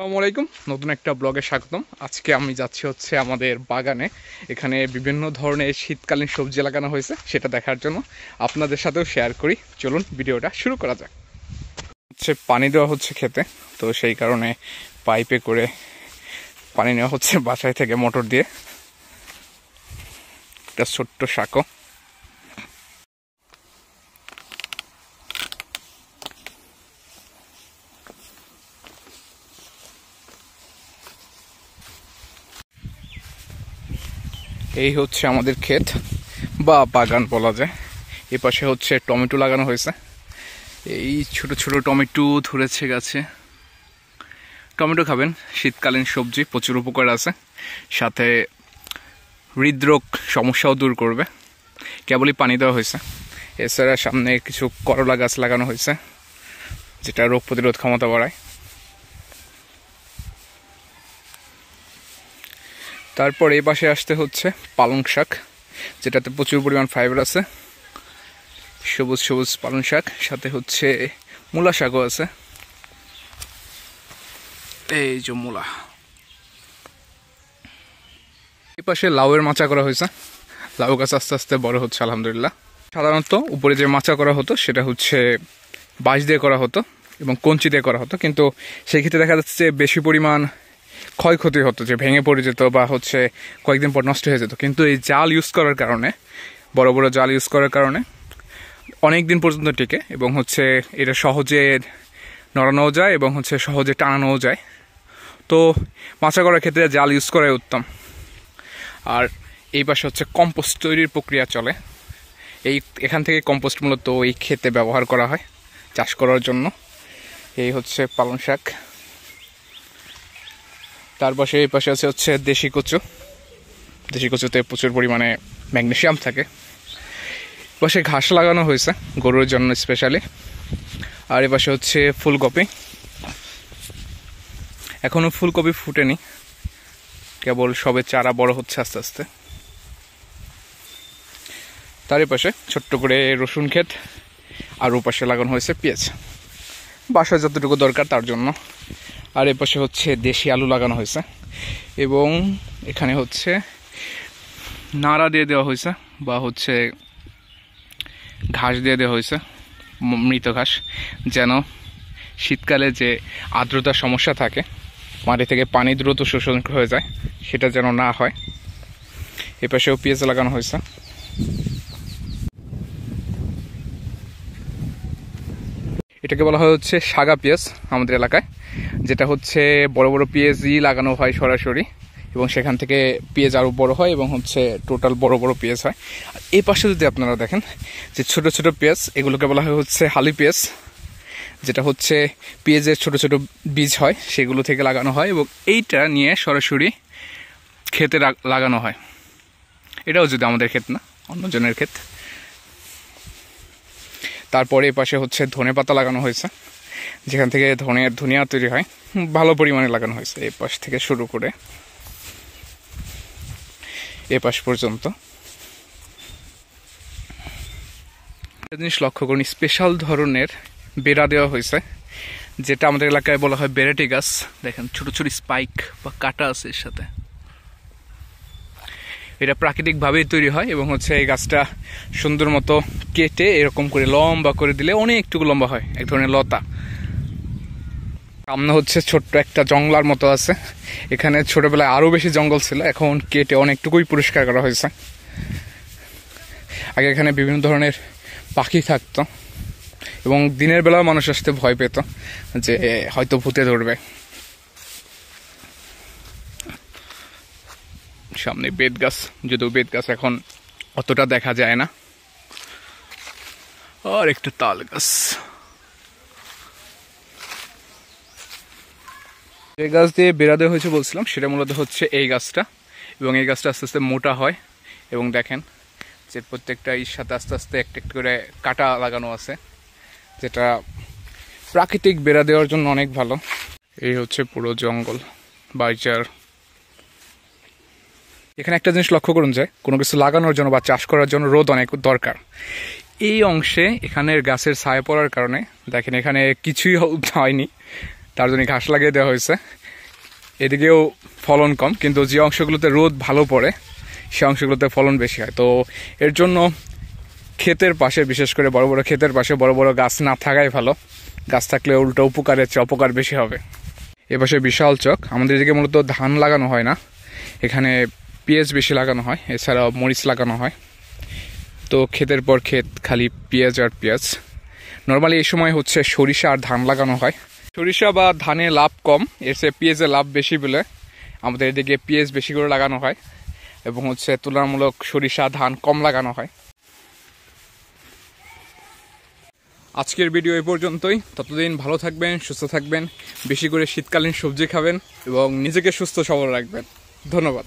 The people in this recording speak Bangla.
আসসালামু আলাইকুম, নতুন একটা ব্লগে স্বাগতম। আজকে আমি যাচ্ছি হচ্ছে আমাদের বাগানে। এখানে বিভিন্ন ধরনের শীতকালীন সবজি লাগানো হয়েছে, সেটা দেখার জন্য আপনাদের সাথেও শেয়ার করি। চলুন ভিডিওটা শুরু করা যাক। হচ্ছে পানি দেওয়া হচ্ছে খেতে, তো সেই কারণে পাইপে করে পানি নেওয়া হচ্ছে বাসায় থেকে মোটর দিয়ে। একটা ছোট্ট সাঁকো। এই হচ্ছে আমাদের ক্ষেত বা বাগান বলা যায়। এ পাশে হচ্ছে টমেটো লাগানো হয়েছে। এই ছোট ছোট টমেটো ধরেছে গাছে। টমেটো খাবেন, শীতকালীন সবজি, প্রচুর উপকার আছে, সাথে হৃদরোগ সমস্যাও দূর করবে। কেবলই পানি দেওয়া হয়েছে। এছাড়া সামনে কিছু করলা গাছ লাগানো হয়েছে, যেটা রোগ প্রতিরোধ ক্ষমতা বাড়ায়। তারপর এই পাশে আসতে হচ্ছে পালং শাক, যেটাতে প্রচুর পরিমাণ ফাইবার আছে। সবুজ সবুজ পালং শাক, সাথে হচ্ছে মূলা শাকও আছে। এই যে মূলা। এই পাশে লাউয়ের মাচা করা হয়েছে। লাউ গাছ আস্তে আস্তে বড় হচ্ছে আলহামদুলিল্লাহ। সাধারণত উপরে যে মাচা করা হতো সেটা হচ্ছে বাঁশ দিয়ে করা হতো এবং কঞ্চি দিয়ে করা হতো, কিন্তু সেই ক্ষেত্রে দেখা যাচ্ছে যে বেশি পরিমাণ ক্ষয়ক্ষতি হতো, যে ভেঙে পড়ে যেত বা হচ্ছে কয়েকদিন পর নষ্ট হয়ে যেত। কিন্তু এই জাল ইউজ করার কারণে, বড় বড় জাল ইউজ করার কারণে অনেক দিন পর্যন্ত টিকে এবং হচ্ছে এটা সহজে নড়ানোও যায় এবং হচ্ছে সহজে টানানোও যায়। তো মাচা করার ক্ষেত্রে জাল ইউজ করাই উত্তম। আর এই পাশে হচ্ছে কম্পোস্ট তৈরির প্রক্রিয়া চলে। এখান থেকে কম্পোস্ট মূলত এই ক্ষেতে ব্যবহার করা হয় চাষ করার জন্য। এই হচ্ছে পালং শাক। তার পাশে এই পাশে আছে হচ্ছে দেশি কচু। দেশি কচুতে প্রচুর পরিমাণে ম্যাগনেসিয়াম থাকে। পাশে ঘাস লাগানো হয়েছে গরুর জন্য স্পেশালি। আর এ পাশে হচ্ছে ফুলকপি। এখনো ফুলকপি ফুটেনি, কেবল সবে চারা বড় হচ্ছে আস্তে আস্তে। তার পাশে ছোট্ট করে রসুন ক্ষেত, আর ওপাশে লাগানো হয়েছে পেঁয়াজ, বাসায় যতটুকু দরকার তার জন্য। আর এ পাশে হচ্ছে দেশি আলু লাগানো হয়েছে এবং এখানে হচ্ছে নাড়া দিয়ে দেওয়া হয়েছে বা হচ্ছে ঘাস দিয়ে দেওয়া হয়েছে, মৃত ঘাস, যেন শীতকালে যে আর্দ্রতার সমস্যা থাকে, মাটি থেকে পানি দ্রুত শোষণ হয়ে যায়, সেটা যেন না হয়। এ পাশেও পেঁয়াজ লাগানো হয়েছে। এটাকে বলা হয় হচ্ছে সাগা পেঁয়াজ আমাদের এলাকায়, যেটা হচ্ছে বড় বড় পেঁয়াজই লাগানো হয় সরাসরি এবং সেখান থেকে পেঁয়াজ আরও বড় হয় এবং হচ্ছে টোটাল বড় বড় পেঁয়াজ হয়। আর এই পাশে যদি আপনারা দেখেন যে ছোট ছোট পেঁয়াজ, এগুলোকে বলা হয় হচ্ছে হালি পেঁয়াজ, যেটা হচ্ছে পেঁয়াজের ছোট ছোট বীজ হয় সেগুলো থেকে লাগানো হয় এবং এইটা নিয়ে সরাসরি ক্ষেতে লাগানো হয়। এটাও যদি আমাদের ক্ষেত না, অন্যজনের ক্ষেত। তারপরে এই পাশে হচ্ছে ধনে পাতা লাগানো হয়েছে, যেখান থেকে ধনিয়া তৈরি হয়, ভালো পরিমাণে লাগানো হয়েছে। এই পাশ থেকে শুরু করে এ পাশ পর্যন্ত। একটা জিনিস লক্ষ্য করুন, স্পেশাল ধরনের বেড়া দেওয়া হয়েছে, যেটা আমাদের এলাকায় বলা হয় বেরেটি গাছ। দেখেন ছোট ছোট স্পাইক বা কাটা আছে এর সাথে। এটা প্রাকৃতিকভাবেই তৈরি হয় এবং হচ্ছে এই গাছটা সুন্দর মতো কেটে এরকম করে লম্বা করে দিলে অনেকটুকু লম্বা হয়, এক ধরনের লতা। সামনে হচ্ছে ছোট্ট একটা জঙ্গলার মতো আছে। এখানে ছোটবেলায় আরও বেশি জঙ্গল ছিল, এখন কেটে অনেকটুকুই পরিষ্কার করা হয়েছে। আগে এখানে বিভিন্ন ধরনের পাখি থাকতো এবং দিনের বেলাও মানুষ আসতে ভয় পেত যে হয়তো ভূতে ধরবে। সামনে বেত গাছ, যদিও বেত গাছ এখন অতটা দেখা যায় না। আর একটা তাল গাছ। যে গাছ দিয়ে বেড়া দেওয়া হয়েছে বলছিলাম, সেটা মূলত হচ্ছে এই গাছটা, এবং এই গাছটা আস্তে আস্তে মোটা হয় এবং দেখেন যে প্রত্যেকটা এর সাথে আস্তে আস্তে একটা একটা করে কাটা লাগানো আছে, যেটা প্রাকৃতিক বেড়া দেওয়ার জন্য অনেক ভালো। এই হচ্ছে পুরো জঙ্গল বাইচার। এখানে একটা জিনিস লক্ষ্য করুন যে কোনো কিছু লাগানোর জন্য বা চাষ করার জন্য রোদ অনেক দরকার। এই অংশে এখানের গাছের ছায়া পড়ার কারণে দেখেন এখানে কিছুই হয়নি, তার জন্য ঘাস লাগিয়ে দেওয়া হয়েছে। এদিকেও ফলন কম, কিন্তু যে অংশগুলোতে রোদ ভালো পড়ে সে অংশগুলোতে ফলন বেশি হয়। তো এর জন্য ক্ষেতের পাশে, বিশেষ করে বড় বড় ক্ষেতের পাশে বড় বড় গাছ না থাকাই ভালো। গাছ থাকলে উল্টো উপকারের চেয়ে অপকার বেশি হবে। এপাশে বিশাল চক। আমাদের এদিকে মূলত ধান লাগানো হয় না, এখানে পেঁয়াজ বেশি লাগানো হয়, এছাড়াও মরিচ লাগানো হয়। তো ক্ষেতের পর ক্ষেত খালি পেঁয়াজ আর পেঁয়াজ। নর্মালি এই সময় হচ্ছে সরিষা আর ধান লাগানো হয়। সরিষা বা ধানে লাভ কম, এর চেয়ে পেঁয়াজে লাভ বেশি বলে আমাদের এদিকে পেঁয়াজ বেশি করে লাগানো হয়, এবং হচ্ছে তুলনামূলক সরিষা ধান কম লাগানো হয়। আজকের ভিডিও এই পর্যন্তই। ততদিন ভালো থাকবেন, সুস্থ থাকবেন, বেশি করে শীতকালীন সবজি খাবেন এবং নিজেকে সুস্থ সবল রাখবেন। ধন্যবাদ।